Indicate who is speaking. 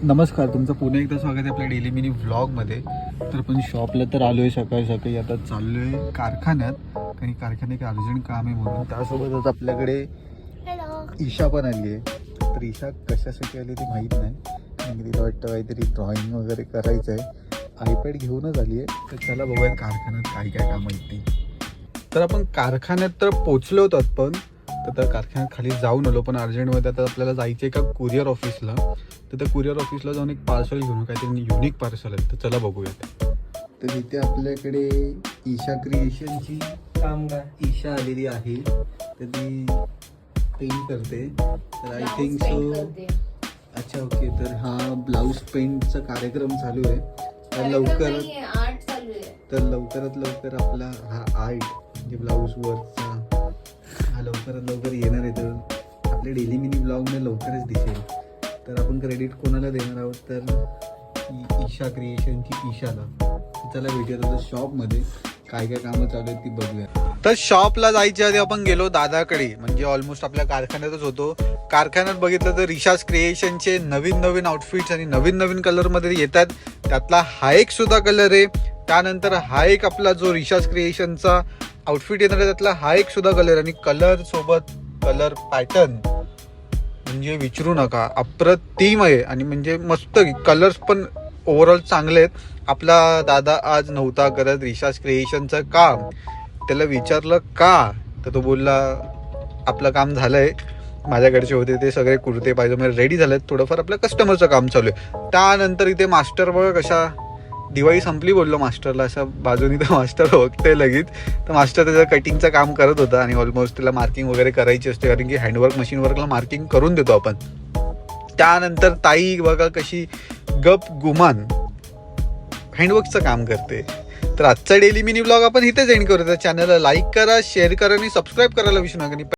Speaker 1: नमस्कार, तुमचं पुन्हा एकदा स्वागत आहे आपल्या डेली मिनी व्लॉगमध्ये. तर आपण शॉपला तर आलो आहे सकाळी. आता चाललो आहे कारखान्यात, काही कारखान्यात एक अर्जंट काम आहे म्हणून. त्यासोबतच आपल्याकडे ईशा पण आली आहे. तर ईशा कशासाठी आली ती माहीत नाही, कारण तिला वाटतं काहीतरी ड्रॉइंग वगैरे करायचं आहे. आयपॅड घेऊनच आली आहे. तर चला बघूयात कारखान्यात काय काय काम आहेत ती. तर आपण कारखान्यात तर पोचलो होतो पण. तर त्या कारखान्यात खाली जाऊन आलो, पण अर्जंटमध्ये आता आपल्याला जायचं आहे का कुरिअर ऑफिसला. तर त्या कुरिअर ऑफिसला जाऊन एक पार्सल घेऊन, काहीतरी युनिक पार्सल आहे. तर चला बघूयात. तर इथे आपल्याकडे ईशा क्रिएशनची कामगार ईशा आलेली आहे. तर ती पेंट करते. तर आय थिंक सो अच्छा ओके. तर हा ब्लाऊज पेंटचा कार्यक्रम चालू आहे. तर लवकरात लवकर आपला हा आर्ट म्हणजे ब्लाऊज वर्कचा हा लवकरात लवकर येणार आहे. तर आपल्या डेली मिनी ब्लॉगमध्ये लवकरच दिसेल. तर आपण क्रेडिट कोणाला देणार आहोत, तर ईशा क्रिएशनची ईशाला. चला भेटूया आता शॉपमध्ये काय काय कामं चालू आहेत ती बघूया. तर शॉपला जायच्या आधी आपण गेलो दादाकडे, म्हणजे ऑलमोस्ट आपल्या कारखान्यातच होतो. कारखान्यात बघितलं तर ईशाज क्रिएशनचे नवीन आउटफिट्स आणि नवीन कलरमध्ये येतात. त्यातला हा एक सुद्धा कलर आहे. त्यानंतर हा एक आपला जो ईशाज क्रिएशनचा आउटफिट येणार आहे त्यातला हा एक सुद्धा कलर, आणि कलर सोबत कलर पॅटर्न म्हणजे विचारू नका, अप्रतिम आहे. आणि म्हणजे मस्त कलर्स पण ओव्हरऑल चांगले आहेत. आपला दादा आज नव्हता करत ईशाज क्रिएशनचं काम. त्याला विचारलं का, तर तो बोलला आपलं काम झालंय, माझ्याकडचे होते ते सगळे कुर्ते पायजमे रेडी झालेत, थोडंफार आपलं कस्टमरचं काम चालू आहे. त्यानंतर इथे मास्टर बघा कशा, दिवाळी संपली बोललो मास्टरला, अशा बाजूनी तर मास्टर बघते लगेच. तर मास्टर त्याचं कटिंगचं काम करत होता आणि ऑलमोस्ट त्याला मार्किंग वगैरे करायची असते, कारण की हँडवर्क मशीन वर्कला मार्किंग करून देतो आपण. त्यानंतर ताई बघा कशी गप गुमान हँडवर्कचं काम करते. तर आजचा डेली मिनी ब्लॉग आपण इथेच एंड करू. तर चॅनलला लाईक करा, शेअर करा आणि सबस्क्राईब करायला विसरू नका.